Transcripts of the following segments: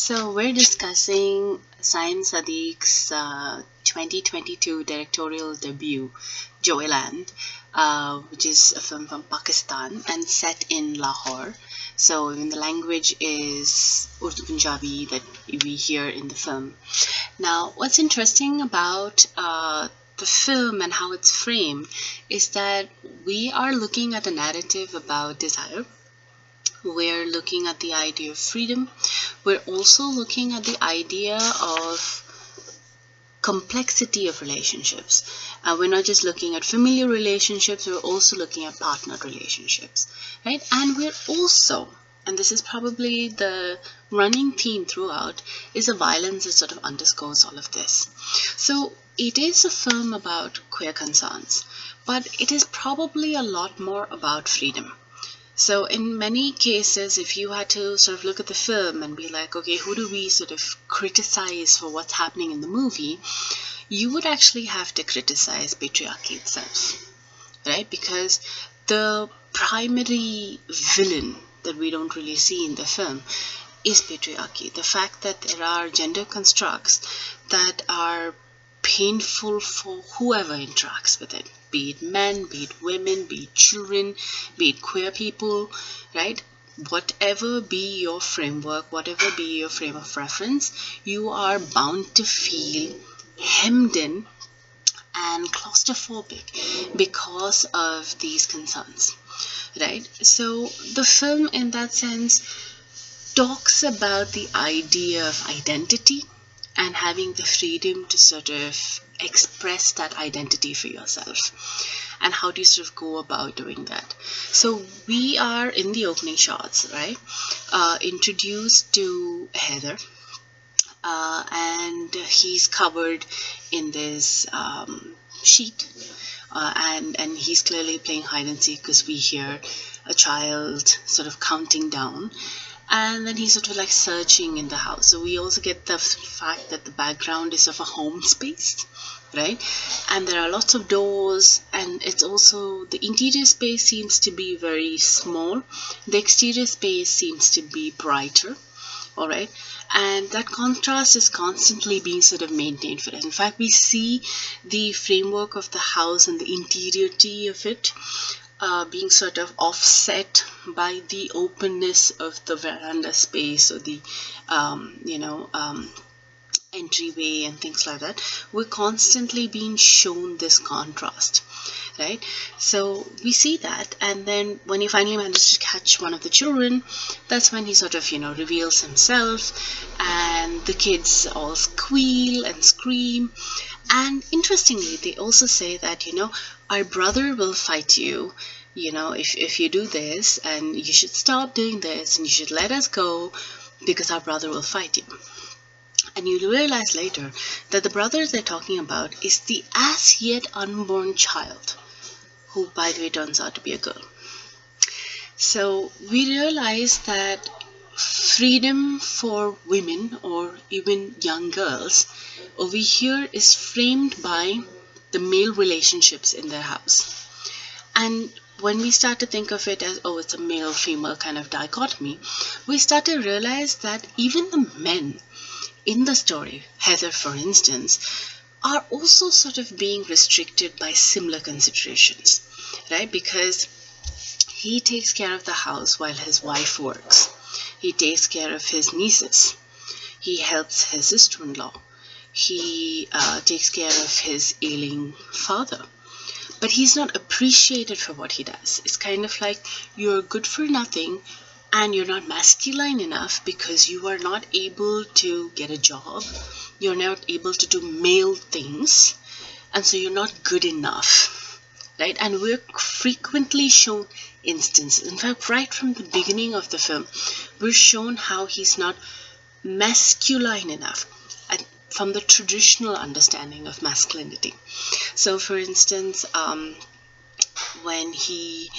So we're discussing Saim Sadiq's 2022 directorial debut, Joyland, which is a film from Pakistan and set in Lahore. So the language is Urdu Punjabi that we hear in the film. Now, what's interesting about the film and how it's framed is that we are looking at a narrative about desire. We're looking at the idea of freedom. We're also looking at the idea of complexity of relationships. We're not just looking at familial relationships, we're also looking at partnered relationships, right? And we're also, and this is probably the running theme throughout, is a violence that sort of underscores all of this. So it is a film about queer concerns, but it is probably a lot more about freedom. So in many cases, if you had to sort of look at the film and be like, okay, who do we sort of criticize for what's happening in the movie, you would actually have to criticize patriarchy itself, right? Because the primary villain that we don't really see in the film is patriarchy. The fact that there are gender constructs that are painful for whoever interacts with it, be it men, be it women, be it children, be it queer people, right? Whatever be your framework, whatever be your frame of reference, you are bound to feel hemmed in and claustrophobic because of these concerns, right? So the film, in that sense, talks about the idea of identity and having the freedom to sort of express that identity for yourself. And how do you sort of go about doing that? So we are in the opening shots, right? Introduced to Heather, and he's covered in this sheet, and he's clearly playing hide and seek because we hear a child sort of counting down. And then he's sort of like searching in the house. So we also get the fact that the background is of a home space, right? And there are lots of doors, and it's also the interior space seems to be very small. The exterior space seems to be brighter, all right? And that contrast is constantly being sort of maintained for it. In fact, we see the framework of the house and the interiority of it being sort of offset by the openness of the veranda space or the entryway and things like that. We're constantly being shown this contrast, right? So we see that, and then when he finally manages to catch one of the children, that's when he sort of reveals himself, and the kids all squeal and scream. And interestingly, they also say that our brother will fight you, if you do this, and you should stop doing this, and you should let us go because our brother will fight you. And you realize later that the brother they're talking about is the as yet unborn child, who, by the way, turns out to be a girl. So we realize that freedom for women, or even young girls, over here is framed by the male relationships in their house. And when we start to think of it as, it's a male-female kind of dichotomy, we start to realize that even the men in the story, Heather for instance, are also sort of being restricted by similar considerations, right? Because he takes care of the house while his wife works. He takes care of his nieces. He helps his sister-in-law. He takes care of his ailing father. But he's not appreciated for what he does. It's kind of like you're good for nothing, and you're not masculine enough because you are not able to get a job. You're not able to do male things, and so you're not good enough, right? And we're frequently shown instances. In fact, right from the beginning of the film, we're shown how he's not masculine enough from the traditional understanding of masculinity. So, for instance, when he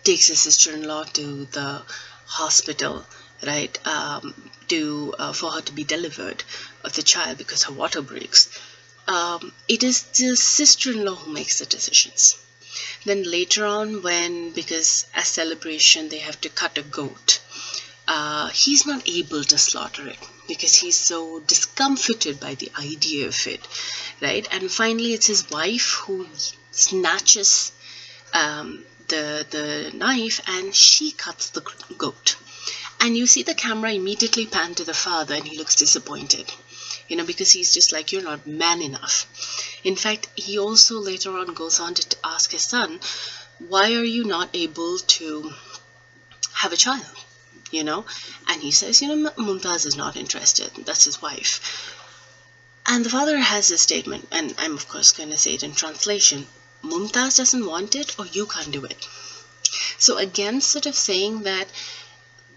takes his sister-in-law to the hospital, right, for her to be delivered of the child because her water breaks, it is the sister-in-law who makes the decisions. Then later on, because as celebration they have to cut a goat, he's not able to slaughter it because he's so discomfited by the idea of it, right? And finally, it's his wife who snatches the knife and she cuts the goat. And you see the camera immediately pan to the father and he looks disappointed, because he's just like, you're not man enough. In fact, he also later on goes on to ask his son, why are you not able to have a child? And he says, Mumtaz is not interested. That's his wife. And the father has a statement, and I'm of course going to say it in translation. Mumtaz doesn't want it, or you can't do it. So again, sort of saying that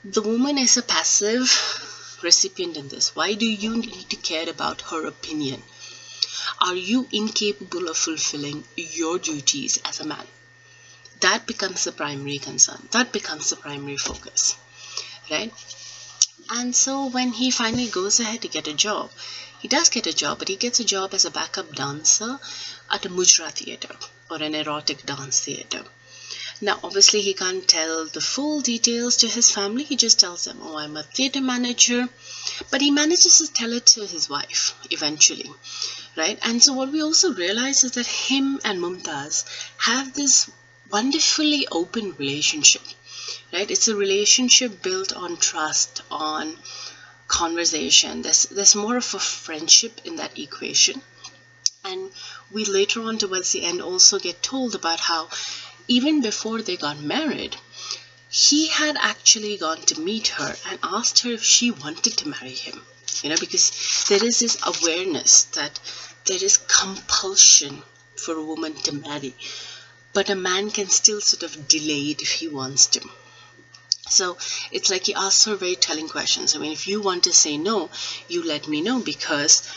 the woman is a passive recipient in this. Why do you need to care about her opinion? Are you incapable of fulfilling your duties as a man? That becomes the primary concern. That becomes the primary focus, right? And so when he finally goes ahead to get a job, he does get a job, but he gets a job as a backup dancer at a mujra theatre or an erotic dance theatre. Now, obviously, he can't tell the full details to his family. He just tells them, oh, I'm a theatre manager. But he manages to tell it to his wife eventually, right? And so what we also realize is that him and Mumtaz have this wonderfully open relationship, right? It's a relationship built on trust, on conversation. There's more of a friendship in that equation. And we later on towards the end also get told about how even before they got married, he had actually gone to meet her and asked her if she wanted to marry him, because there is this awareness that there is compulsion for a woman to marry, but a man can still sort of delay it if he wants to. So it's like he asks her very telling questions. I mean, if you want to say no, you let me know, because,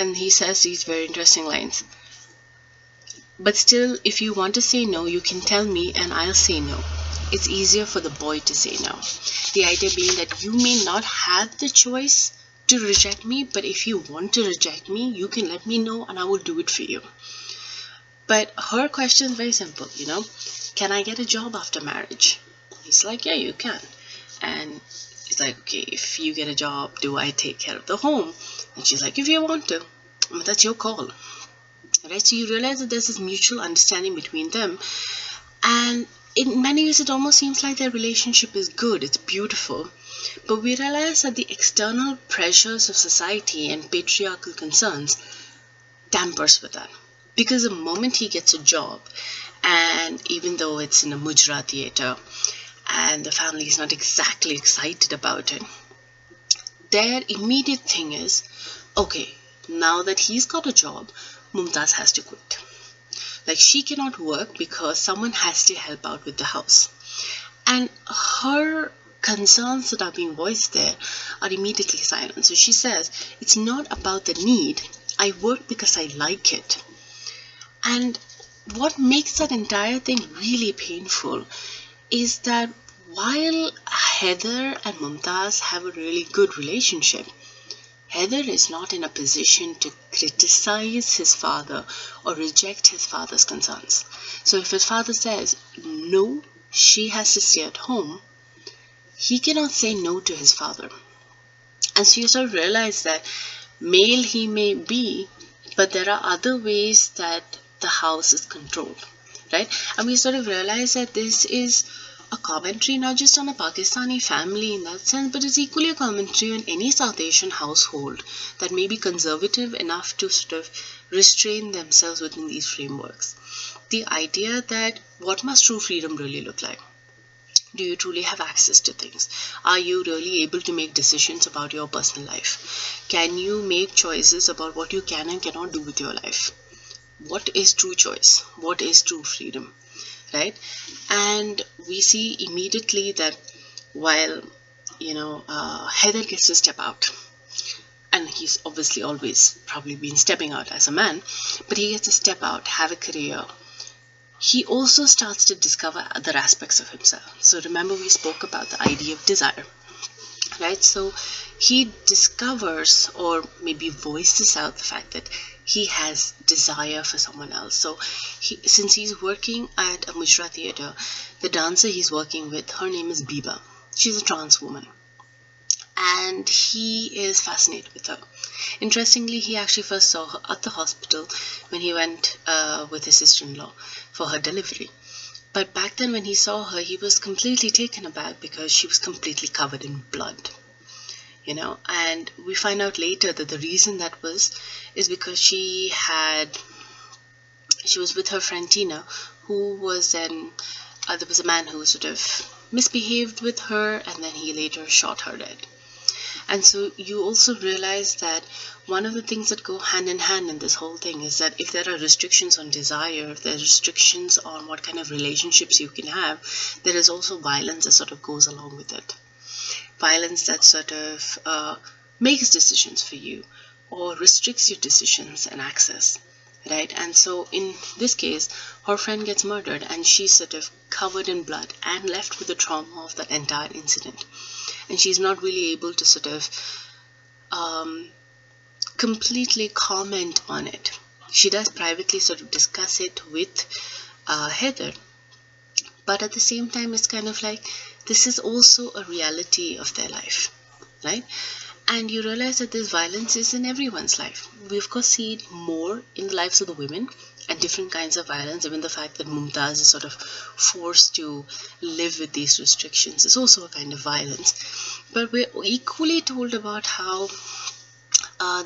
and he says these very interesting lines. But still, if you want to say no, you can tell me and I'll say no. It's easier for the boy to say no. The idea being that you may not have the choice to reject me, but if you want to reject me, you can let me know and I will do it for you. But her question is very simple, can I get a job after marriage? He's like, yeah, you can. And he's like, okay, if you get a job, do I take care of the home? And she's like, if you want to, that's your call. Right? So you realize that there's this mutual understanding between them. And in many ways, it almost seems like their relationship is good. It's beautiful. But we realize that the external pressures of society and patriarchal concerns tampers with that. Because the moment he gets a job, and even though it's in a mujra theatre, and the family is not exactly excited about it, their immediate thing is, okay, now that he's got a job, Mumtaz has to quit. Like, she cannot work because someone has to help out with the house. And her concerns that are being voiced there are immediately silent. So she says, it's not about the need. I work because I like it. And what makes that entire thing really painful is that while Heather and Mumtaz have a really good relationship, Heather is not in a position to criticize his father or reject his father's concerns. So if his father says, no, she has to stay at home, he cannot say no to his father. And so you sort of realize that male he may be, but there are other ways that the house is controlled, right? And we sort of realize that this is a commentary not just on a Pakistani family in that sense, but it's equally a commentary on any South Asian household that may be conservative enough to sort of restrain themselves within these frameworks. The idea that what must true freedom really look like? Do you truly have access to things? Are you really able to make decisions about your personal life? Can you make choices about what you can and cannot do with your life? What is true choice? What is true freedom? Right? And we see immediately that while, Heather gets to step out, and he's obviously always probably been stepping out as a man, but he gets to step out, have a career. He also starts to discover other aspects of himself. So remember, we spoke about the idea of desire, right? So he discovers, or maybe voices out, the fact that he has desire for someone else. So since he's working at a Mujra theater, the dancer he's working with, her name is Biba. She's a trans woman, and he is fascinated with her. Interestingly, he actually first saw her at the hospital when he went with his sister-in-law for her delivery. But back then when he saw her, he was completely taken aback because she was completely covered in blood. And we find out later that the reason that is because she was with her friend Tina, who was then, there was a man who sort of misbehaved with her, and then he later shot her dead. And so you also realize that one of the things that go hand in hand in this whole thing is that if there are restrictions on desire, if there are restrictions on what kind of relationships you can have, there is also violence that sort of goes along with it. Violence that sort of makes decisions for you or restricts your decisions and access, right? And so in this case, her friend gets murdered and she's sort of covered in blood and left with the trauma of that entire incident. And she's not really able to sort of completely comment on it. She does privately sort of discuss it with Heather, but at the same time it's kind of like this is also a reality of their life, right? And you realize that this violence is in everyone's life. We of course see it more in the lives of the women and different kinds of violence. Even the fact that Mumtaz is sort of forced to live with these restrictions is also a kind of violence. But we're equally told about how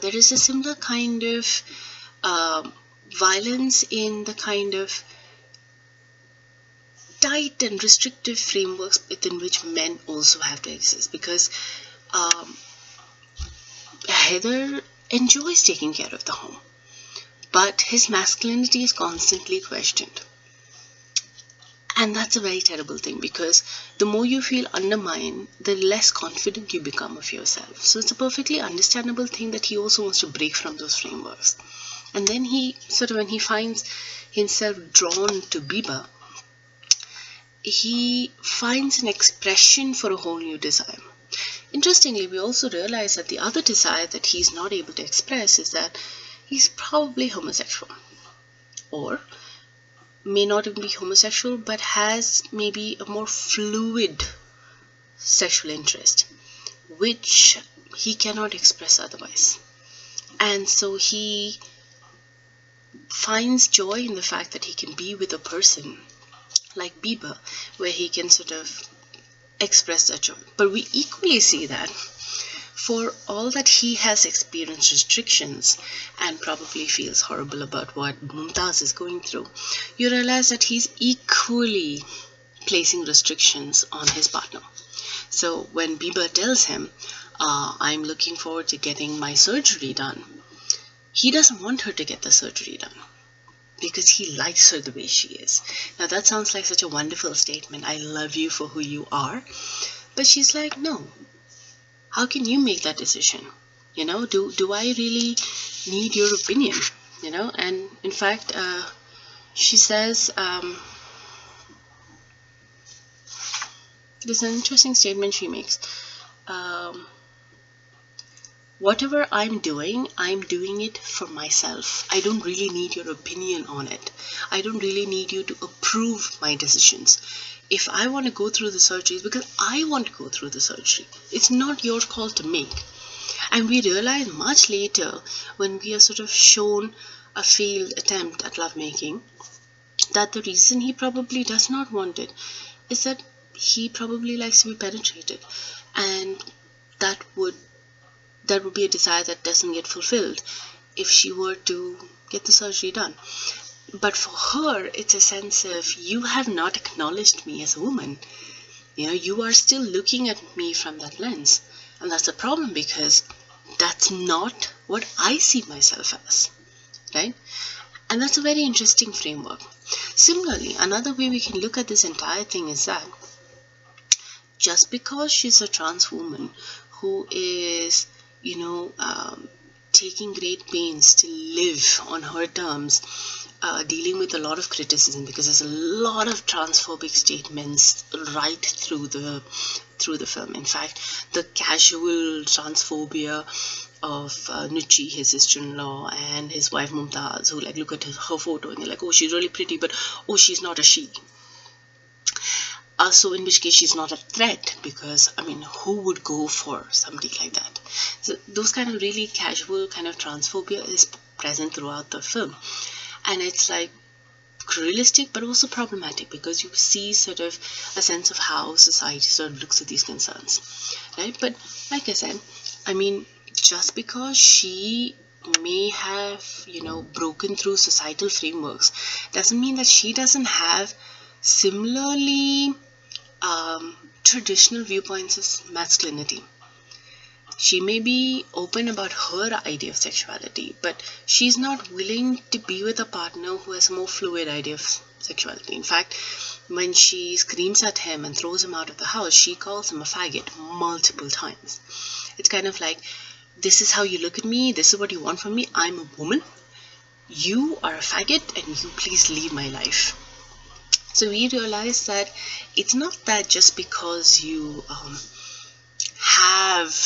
there is a similar kind of violence in the kind of tight and restrictive frameworks within which men also have to exist, because Heather enjoys taking care of the home, but his masculinity is constantly questioned. And that's a very terrible thing, because the more you feel undermined, the less confident you become of yourself. So it's a perfectly understandable thing that he also wants to break from those frameworks. And then he sort of, when he finds himself drawn to Biba, he finds an expression for a whole new desire. Interestingly, we also realize that the other desire that he's not able to express is that he's probably homosexual, or may not even be homosexual, but has maybe a more fluid sexual interest, which he cannot express otherwise. And so he finds joy in the fact that he can be with a person like Biba, where he can sort of express that joy. But we equally see that for all that he has experienced restrictions and probably feels horrible about what Mumtaz is going through, you realize that he's equally placing restrictions on his partner. So when Biba tells him, I'm looking forward to getting my surgery done, he doesn't want her to get the surgery done because he likes her the way she is. Now that sounds like such a wonderful statement. I love you for who you are. But she's like, no. How can you make that decision? Do I really need your opinion? And in fact, she says, there's an interesting statement she makes. Whatever I'm doing it for myself. I don't really need your opinion on it. I don't really need you to approve my decisions. If I want to go through the surgery, it's because I want to go through the surgery. It's not your call to make. And we realize much later, when we are sort of shown a failed attempt at lovemaking, that the reason he probably does not want it is that he probably likes to be penetrated. And that would be a desire that doesn't get fulfilled if she were to get the surgery done. But for her, it's a sense of, you have not acknowledged me as a woman. You are still looking at me from that lens. And that's a problem, because that's not what I see myself as, right? And that's a very interesting framework. Similarly, another way we can look at this entire thing is that just because she's a trans woman who is taking great pains to live on her terms, dealing with a lot of criticism, because there's a lot of transphobic statements right through the film. In fact, the casual transphobia Nuchi, his sister-in-law, and his wife Mumtaz, who like look at her photo and they're like, oh, she's really pretty, but oh, she's not a she. So in which case she's not a threat, because I mean, who would go for somebody like that? So those kind of really casual kind of transphobia is present throughout the film, and it's like realistic but also problematic, because you see sort of a sense of how society sort of looks at these concerns, right? But like I said, I mean, just because she may have, broken through societal frameworks doesn't mean that she doesn't have similarly traditional viewpoints of masculinity. She may be open about her idea of sexuality, but she's not willing to be with a partner who has a more fluid idea of sexuality. In fact, when she screams at him and throws him out of the house, she calls him a faggot multiple times. It's kind of like, this is how you look at me, this is what you want from me, I'm a woman, you are a faggot, and you please leave my life. So we realize that it's not that just because you have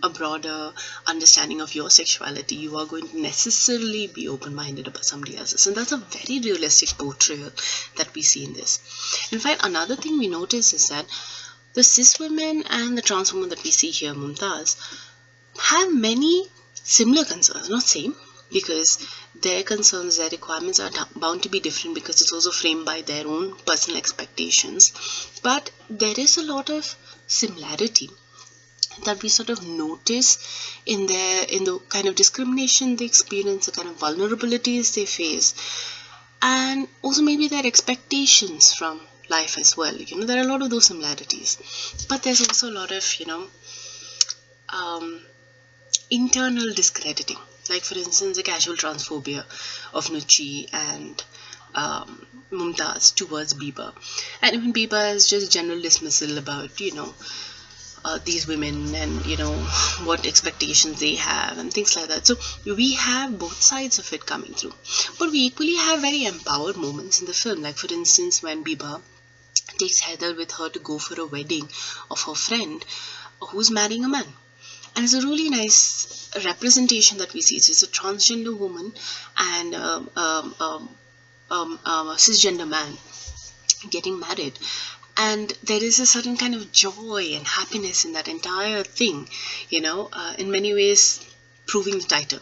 a broader understanding of your sexuality, you are going to necessarily be open-minded about somebody else's. And that's a very realistic portrayal that we see in this. In fact, another thing we notice is that the cis women and the trans women that we see here, Mumtaz, have many similar concerns, not same, because their concerns, their requirements are bound to be different, because it's also framed by their own personal expectations. But there is a lot of similarity that we sort of notice in the kind of discrimination they experience, the kind of vulnerabilities they face, and also maybe their expectations from life as well. There are a lot of those similarities, but there's also a lot of internal discrediting. Like, for instance, the casual transphobia of Nuchi and Mumtaz towards Biba. And even Biba is just general dismissal about, these women and, what expectations they have and things like that. So we have both sides of it coming through. But we equally have very empowered moments in the film. Like, for instance, when Biba takes Heather with her to go for a wedding of her friend who's marrying a man. And it's a really nice representation that we see. So it's a transgender woman and a cisgender man getting married. And there is a certain kind of joy and happiness in that entire thing, in many ways proving the title,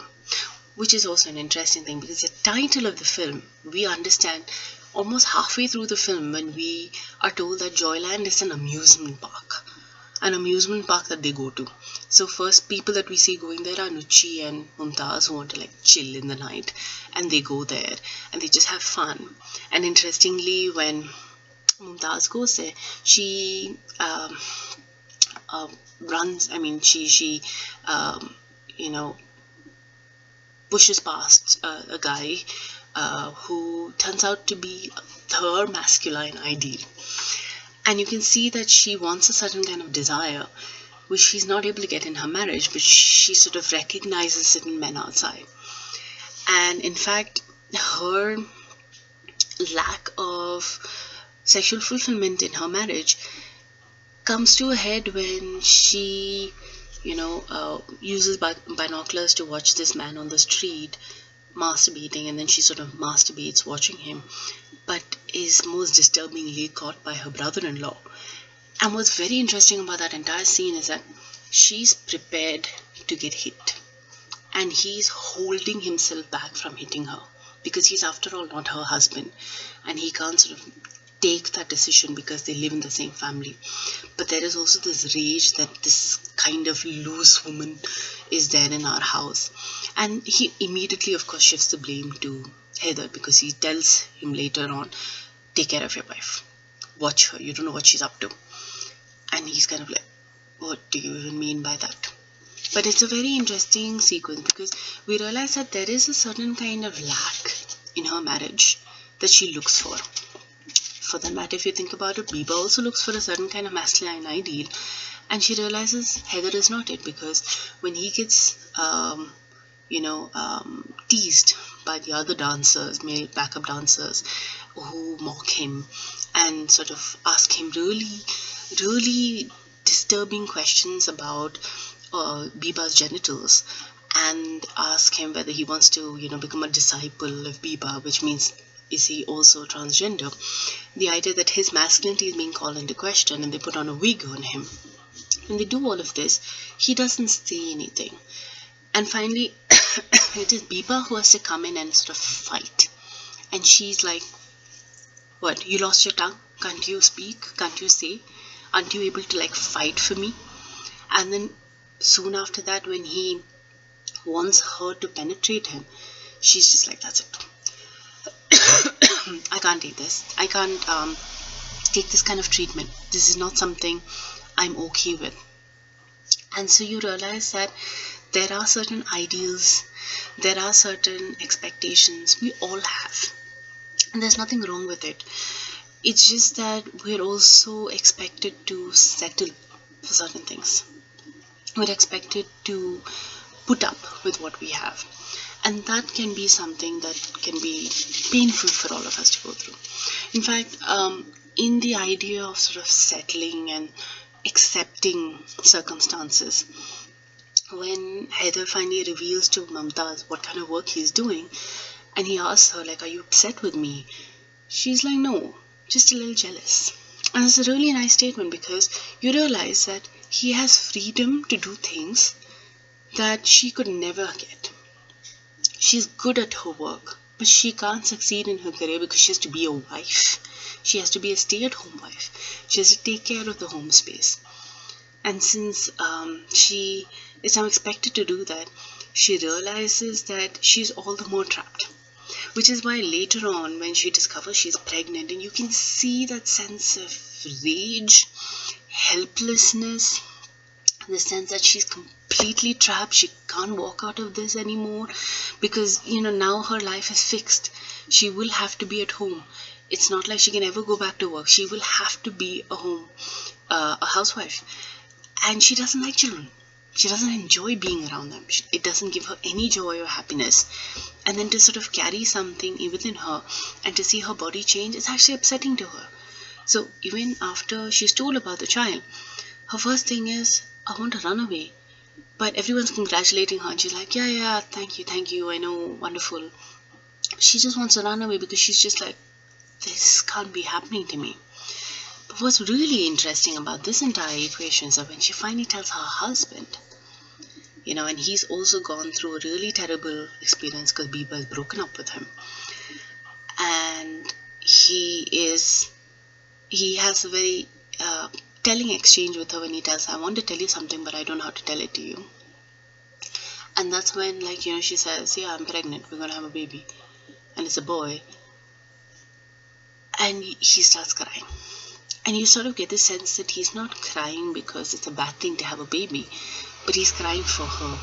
which is also an interesting thing, because the title of the film, we understand almost halfway through the film when we are told that Joyland is an amusement park that they go to. So first people that we see going there are Nuchi and Mumtaz, who want to like chill in the night, and they go there and they just have fun. And interestingly, when Mumtaz goes there, she runs, she pushes past a guy who turns out to be her masculine ideal. And you can see that she wants a certain kind of desire, which she's not able to get in her marriage, but she sort of recognizes it in men outside. And in fact, her lack of sexual fulfillment in her marriage comes to a head when she, uses binoculars to watch this man on the street masturbating, and then she sort of masturbates watching him, but is most disturbingly caught by her brother-in-law. And what's very interesting about that entire scene is that she's prepared to get hit, and he's holding himself back from hitting her, because he's after all not her husband, and he can't sort of take that decision because they live in the same family. But there is also this rage that this kind of loose woman is there in our house, and he immediately, of course, shifts the blame to Heather, because he tells him later on, take care of your wife, watch her, you don't know what she's up to. And he's kind of like, what do you even mean by that? But it's a very interesting sequence, because we realize that there is a certain kind of lack in her marriage that she looks for. For that matter, if you think about it, Biba also looks for a certain kind of masculine ideal, and she realizes Heather is not it, because when he gets teased by the other dancers, male backup dancers, who mock him and sort of ask him really disturbing questions about Biba's genitals, and ask him whether he wants to, become a disciple of Biba, which means is he also transgender? The idea that his masculinity is being called into question, and they put on a wig on him. When they do all of this, he doesn't say anything. And finally, it is Biba who has to come in and sort of fight. And she's like, what, you lost your tongue? Can't you speak? Can't you say? Aren't you able to fight for me? And then soon after that, when he wants her to penetrate him, she's just like, that's it. I can't take this. I can't take this kind of treatment. This is not something I'm okay with. And so you realize that there are certain ideals, there are certain expectations we all have. And there's nothing wrong with it. It's just that we're also expected to settle for certain things. We're expected to put up with what we have. And that can be something that can be painful for all of us to go through. In fact, in the idea of sort of settling and accepting circumstances, when Haider finally reveals to Mumtaz what kind of work he's doing, and he asks her, are you upset with me? She's like, no, just a little jealous. And it's a really nice statement, because you realize that he has freedom to do things that she could never get. She's good at her work, but she can't succeed in her career because she has to be a wife. She has to be a stay-at-home wife. She has to take care of the home space. And since she is now expected to do that, she realizes that she's all the more trapped. Which is why later on, when she discovers she's pregnant, and you can see that sense of rage, helplessness, the sense that she's completely trapped. She can't walk out of this anymore, because now her life is fixed. She will have to be at home. It's not like she can ever go back to work. She will have to be a housewife. And she doesn't like children. She doesn't enjoy being around them. It doesn't give her any joy or happiness. And then to sort of carry something within her and to see her body change, it's actually upsetting to her. So even after she's told about the child, her first thing is, I want to run away. But everyone's congratulating her, and she's like, yeah, thank you, I know, wonderful. She just wants to run away because she's just like, this can't be happening to me. But what's really interesting about this entire equation is that when she finally tells her husband, and he's also gone through a really terrible experience because Biba has broken up with him. And he has a very telling exchange with her when he tells her, I want to tell you something, but I don't know how to tell it to you. And that's when, she says, yeah, I'm pregnant, we're going to have a baby. And it's a boy. And he starts crying. And you sort of get the sense that he's not crying because it's a bad thing to have a baby, but he's crying for her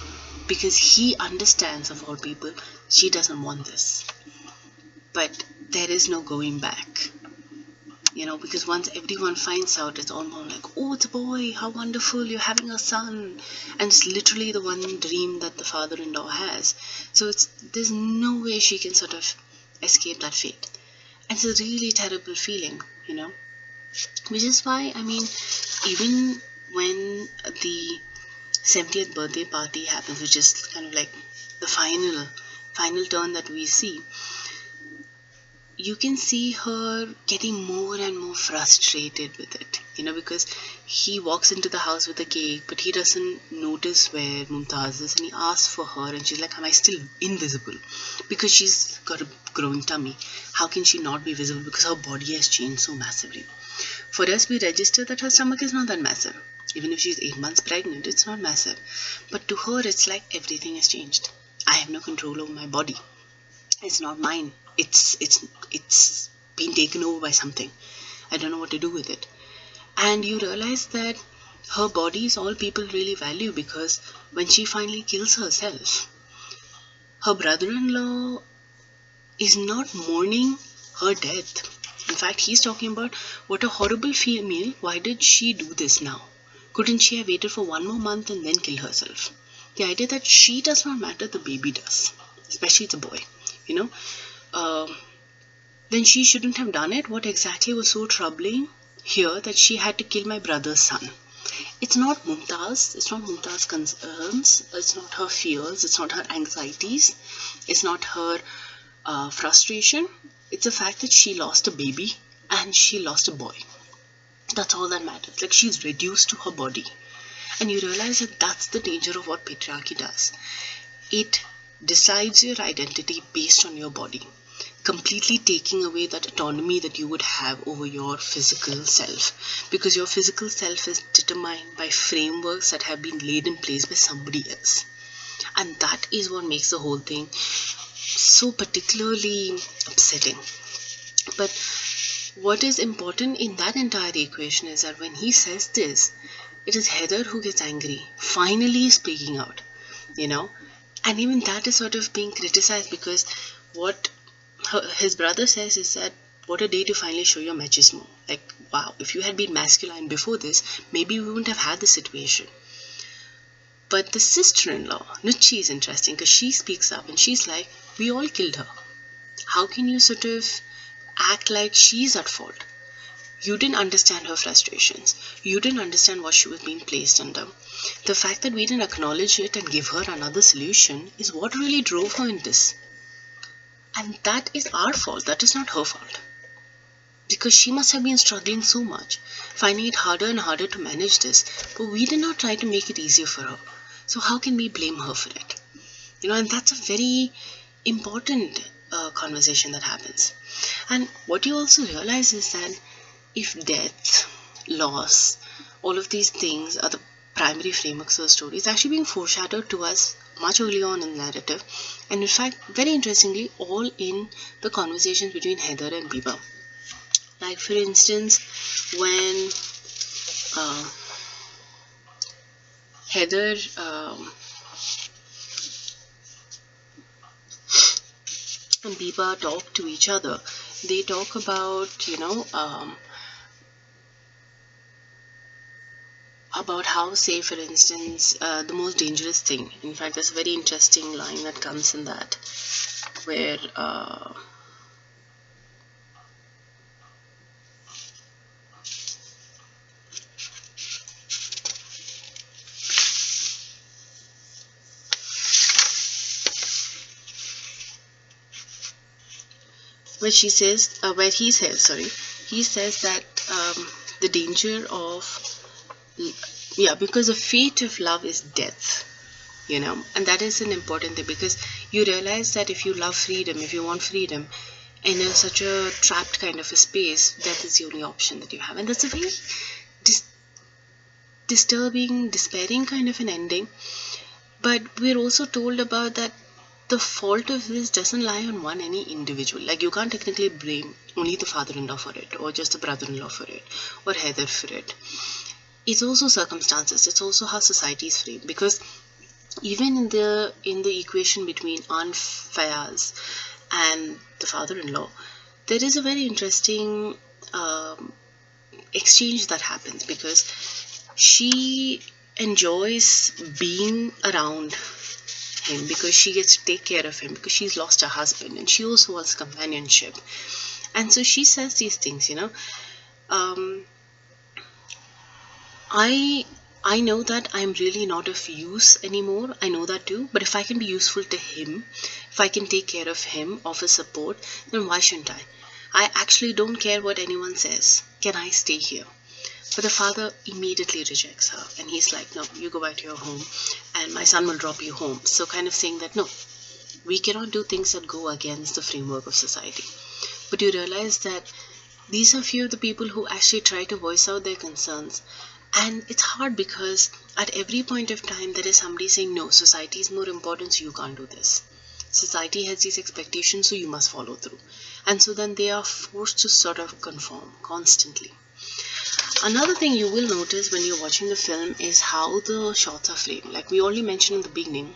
because he understands, of all people, she doesn't want this. But there is no going back. Because once everyone finds out, it's almost like, oh, it's a boy, how wonderful, you're having a son. And it's literally the one dream that the father-in-law has. So there's no way she can sort of escape that fate. And it's a really terrible feeling, Which is why, even when the 70th birthday party happens, which is kind of like the final turn that we see, you can see her getting more and more frustrated with it, because he walks into the house with a cake, but he doesn't notice where Mumtaz is, and he asks for her, and she's like, am I still invisible? Because she's got a growing tummy. How can she not be visible? Because her body has changed so massively. For us, we register that her stomach is not that massive. Even if she's 8 months pregnant, it's not massive. But to her, it's like everything has changed. I have no control over my body. It's not mine. It's been taken over by something. I don't know what to do with it. And you realize that her body is all people really value, because when she finally kills herself, her brother-in-law is not mourning her death. In fact, he's talking about what a horrible female, why did she do this now? Couldn't she have waited for 1 more month and then kill herself? The idea that she does not matter, the baby does. Especially it's a boy, then she shouldn't have done it. What exactly was so troubling here that she had to kill my brother's son? It's not Mumtaz. It's not Mumtaz's concerns. It's not her fears. It's not her anxieties. It's not her frustration. It's the fact that she lost a baby and she lost a boy. That's all that matters. Like, she's reduced to her body. And you realize that that's the danger of what patriarchy does. It decides your identity based on your body, completely taking away that autonomy that you would have over your physical self, because your physical self is determined by frameworks that have been laid in place by somebody else. And that is what makes the whole thing so particularly upsetting. But what is important in that entire equation is that when he says this, it is Heather who gets angry, finally speaking out, you know. And even that is sort of being criticized, because what his brother says is that, what a day to finally show your machismo. Like, wow, if you had been masculine before this, maybe we wouldn't have had this situation. But the sister-in-law, Nuchi, is interesting because she speaks up and she's like, we all killed her. How can you sort of act like she's at fault? You didn't understand her frustrations. You didn't understand what she was being placed under. The fact that we didn't acknowledge it and give her another solution is what really drove her in this. And that is our fault. That is not her fault. Because she must have been struggling so much, finding it harder and harder to manage this. But we did not try to make it easier for her. So how can we blame her for it? And that's a very important conversation that happens. And what you also realize is that if death, loss, all of these things are the primary frameworks of the story, it's actually being foreshadowed to us much earlier on in the narrative. And in fact, very interestingly, all in the conversations between Heather and Biba. Like, for instance, when Heather and Biba talk to each other, they talk about, about how, say, for instance, the most dangerous thing. In fact, there's a very interesting line that comes in that, where where he says that the danger of, because the fate of love is death, and that is an important thing, because you realize that if you love freedom, if you want freedom in such a trapped kind of a space, death is the only option that you have. And that's a very disturbing, despairing kind of an ending. But we're also told about that the fault of this doesn't lie on any individual. Like, you can't technically blame only the father-in-law for it, or just the brother-in-law for it, or Heather for it. It's also circumstances. It's also how society is framed. Because even in the equation between Aunt Fayaz and the father-in-law, there is a very interesting exchange that happens, because she enjoys being around him because she gets to take care of him, because she's lost her husband, and she also wants companionship. And so she says these things, I know that I'm really not of use anymore. I know that too. But if I can be useful to him, if I can take care of him, offer support, then why shouldn't I? I actually don't care what anyone says. Can I stay here? But the father immediately rejects her, and he's like, no, you go back to your home and my son will drop you home. So kind of saying that, no, we cannot do things that go against the framework of society. But you realize that these are few of the people who actually try to voice out their concerns. And it's hard, because at every point of time there is somebody saying, no, society is more important, so you can't do this. Society has these expectations, so you must follow through. And so then they are forced to sort of conform constantly. Another thing you will notice when you're watching the film is how the shots are framed. Like we already mentioned in the beginning,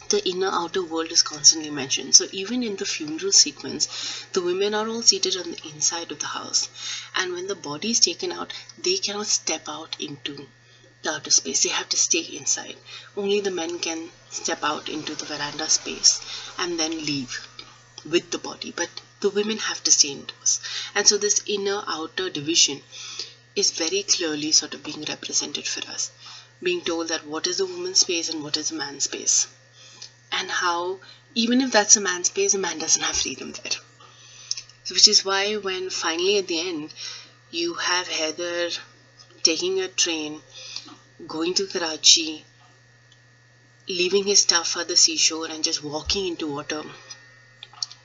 the inner outer world is constantly mentioned. So even in the funeral sequence, the women are all seated on the inside of the house. And when the body is taken out, they cannot step out into the outer space. They have to stay inside. Only the men can step out into the veranda space and then leave with the body. But the women have to stay indoors. And so this inner outer division is very clearly sort of being represented for us, being told that what is the woman's space and what is the man's space, and how even if that's a man's space, a man doesn't have freedom there. So which is why when finally at the end you have Heather taking a train, going to Karachi, leaving his stuff at the seashore and just walking into water.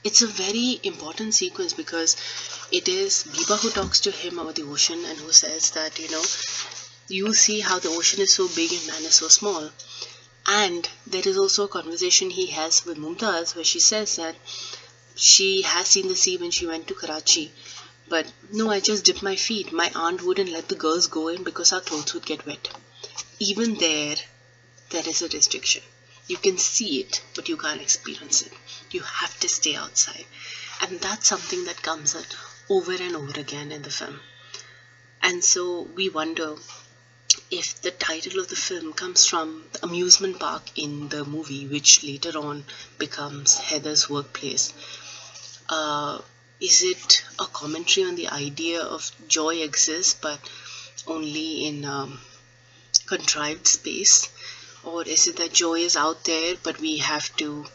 It's a very important sequence because it is Biba who talks to him about the ocean and who says that, you see how the ocean is so big and man is so small. And there is also a conversation he has with Mumtaz where she says that she has seen the sea when she went to Karachi. But no, I just dipped my feet. My aunt wouldn't let the girls go in because our clothes would get wet. Even there is a restriction. You can see it, but you can't experience it. You have to stay outside. And that's something that comes out over and over again in the film. And so we wonder if the title of the film comes from the amusement park in the movie, which later on becomes Heather's workplace. Is it a commentary on the idea of joy exists but only in contrived space? Or is it that joy is out there but we have to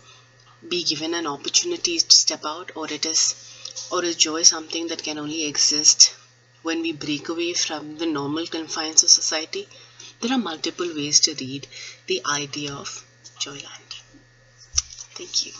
be given an opportunity to step out? Or is joy something that can only exist when we break away from the normal confines of society? There are multiple ways to read the idea of Joyland. Thank you.